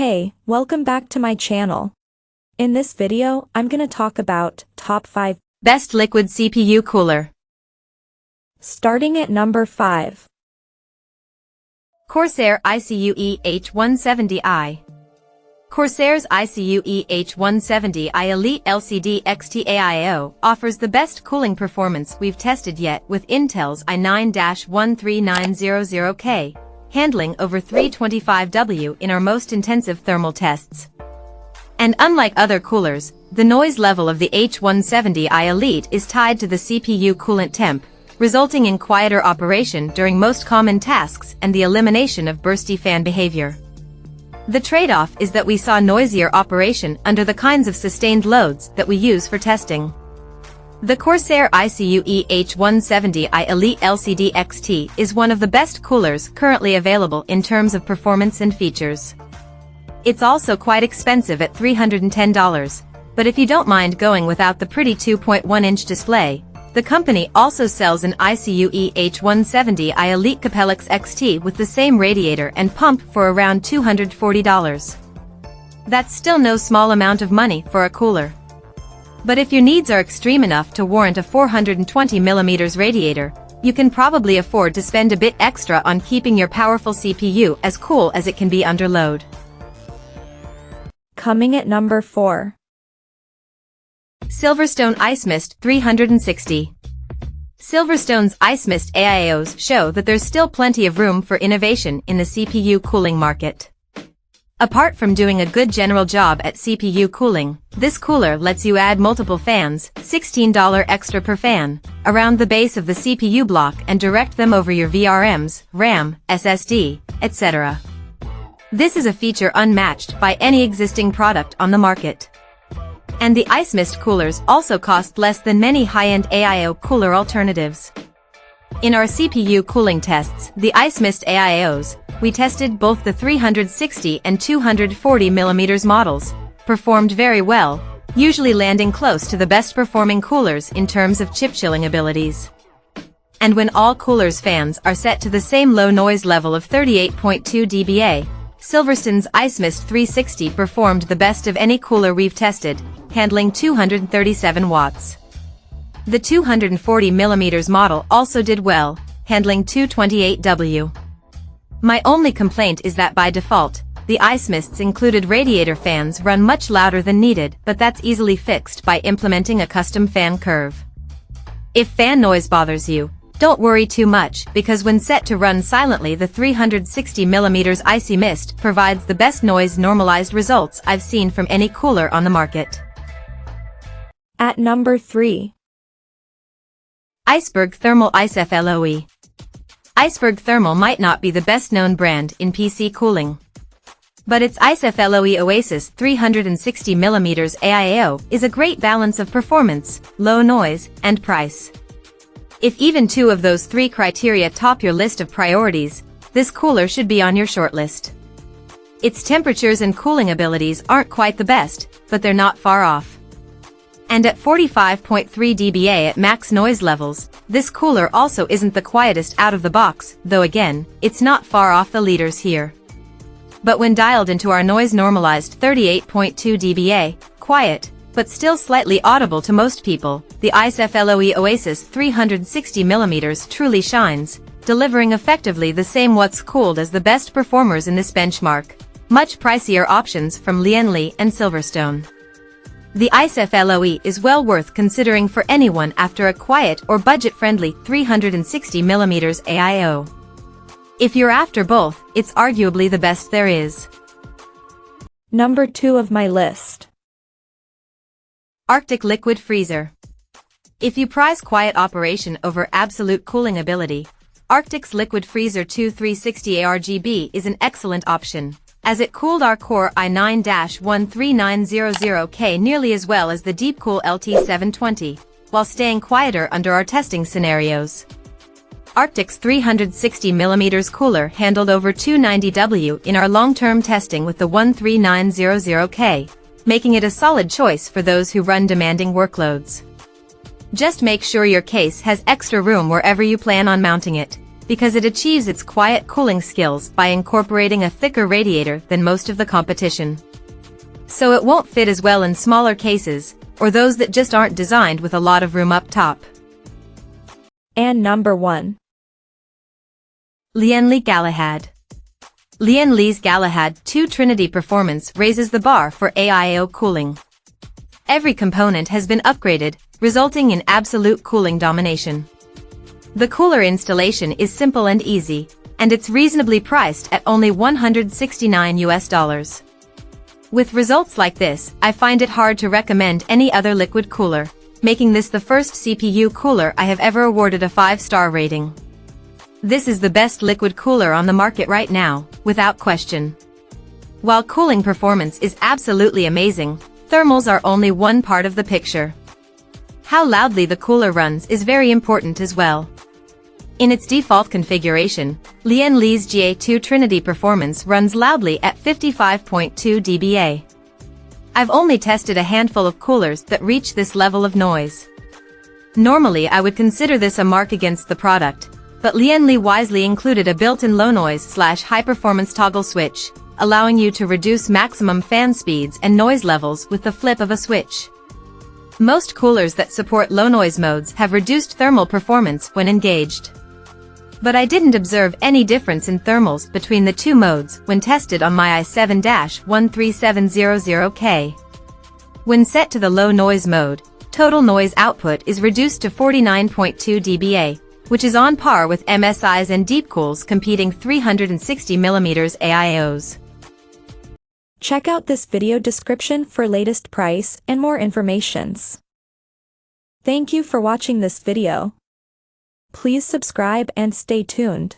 Hey, welcome back to my channel. In this video, I'm gonna talk about top 5 best liquid CPU cooler. Starting at number 5. Corsair ICUE170i. Corsair's ICUE170i Elite LCD XT-AIO offers the best cooling performance we've tested yet with Intel's i9-13900K, handling over 325W in our most intensive thermal tests. And unlike other coolers, the noise level of the H170i Elite is tied to the CPU coolant temp, resulting in quieter operation during most common tasks and the elimination of bursty fan behavior. The trade-off is that we saw noisier operation under the kinds of sustained loads that we use for testing. The Corsair ICUE170i Elite LCD XT is one of the best coolers currently available in terms of performance and features. It's also quite expensive at $310, but if you don't mind going without the pretty 2.1-inch display, the company also sells an ICUE170i Elite Capellix XT with the same radiator and pump for around $240. That's still no small amount of money for a cooler. But if your needs are extreme enough to warrant a 420mm radiator, you can probably afford to spend a bit extra on keeping your powerful CPU as cool as it can be under load. Coming at number 4. Silverstone Ice Mist 360. Silverstone's Ice Mist AIOs show that there's still plenty of room for innovation in the CPU cooling market. Apart from doing a good general job at CPU cooling, this cooler lets you add multiple fans, $16 extra per fan, around the base of the CPU block and direct them over your VRMs, RAM, SSD, etc. This is a feature unmatched by any existing product on the market. And the IceMyst coolers also cost less than many high-end AIO cooler alternatives. In our CPU cooling tests, the IceMyst AIOs, we tested both the 360 and 240mm models, performed very well, usually landing close to the best performing coolers in terms of chip chilling abilities. And when all coolers fans are set to the same low noise level of 38.2 dBA, Silverstone's IceMyst 360 performed the best of any cooler we've tested, handling 237 watts. The 240mm model also did well, handling 228W. My only complaint is that by default, the IceMysts included radiator fans run much louder than needed, but that's easily fixed by implementing a custom fan curve. If fan noise bothers you, don't worry too much, because when set to run silently, the 360mm iCMyst provides the best noise normalized results I've seen from any cooler on the market. At number 3. Iceberg Thermal IceFLOE. Iceberg Thermal might not be the best-known brand in PC cooling, but its IceFLOE Oasis 360mm AIO is a great balance of performance, low noise, and price. If even two of those three criteria top your list of priorities, this cooler should be on your shortlist. Its temperatures and cooling abilities aren't quite the best, but they're not far off. And at 45.3 dBA at max noise levels, this cooler also isn't the quietest out of the box, though again, it's not far off the leaders here. But when dialed into our noise-normalized 38.2 dBA, quiet, but still slightly audible to most people, the IceFLOE Oasis 360mm truly shines, delivering effectively the same what's cooled as the best performers in this benchmark, much pricier options from Lian Li and Silverstone. The IceFLOE is well worth considering for anyone after a quiet or budget-friendly 360mm AIO. If you're after both, it's arguably the best there is. Number 2 of my list. Arctic Liquid Freezer. If you prize quiet operation over absolute cooling ability, Arctic's Liquid Freezer 2360 ARGB is an excellent option, as it cooled our Core i9-13900K nearly as well as the Deepcool LT720, while staying quieter under our testing scenarios. Arctic's 360mm cooler handled over 290W in our long-term testing with the 13900K, making it a solid choice for those who run demanding workloads. Just make sure your case has extra room wherever you plan on mounting it, because it achieves its quiet cooling skills by incorporating a thicker radiator than most of the competition. So it won't fit as well in smaller cases, or those that just aren't designed with a lot of room up top. And number 1. Lian Li Galahad. Lian Li's Galahad 2 Trinity performance raises the bar for AIO cooling. Every component has been upgraded, resulting in absolute cooling domination. The cooler installation is simple and easy, and it's reasonably priced at only $169. With results like this, I find it hard to recommend any other liquid cooler, making this the first CPU cooler I have ever awarded a 5-star rating. This is the best liquid cooler on the market right now, without question. While cooling performance is absolutely amazing, thermals are only one part of the picture. How loudly the cooler runs is very important as well. In its default configuration, Lian Li's GA2 Trinity performance runs loudly at 55.2 dBA. I've only tested a handful of coolers that reach this level of noise. Normally I would consider this a mark against the product, but Lian Li wisely included a built-in low noise/high performance toggle switch, allowing you to reduce maximum fan speeds and noise levels with the flip of a switch. Most coolers that support low noise modes have reduced thermal performance when engaged. But I didn't observe any difference in thermals between the two modes when tested on my i7-13700K. When set to the low noise mode, total noise output is reduced to 49.2 dBA, which is on par with MSI's and Deepcool's competing 360mm AIOs. Check out this video description for latest price and more informations. Thank you for watching this video. Please subscribe and stay tuned.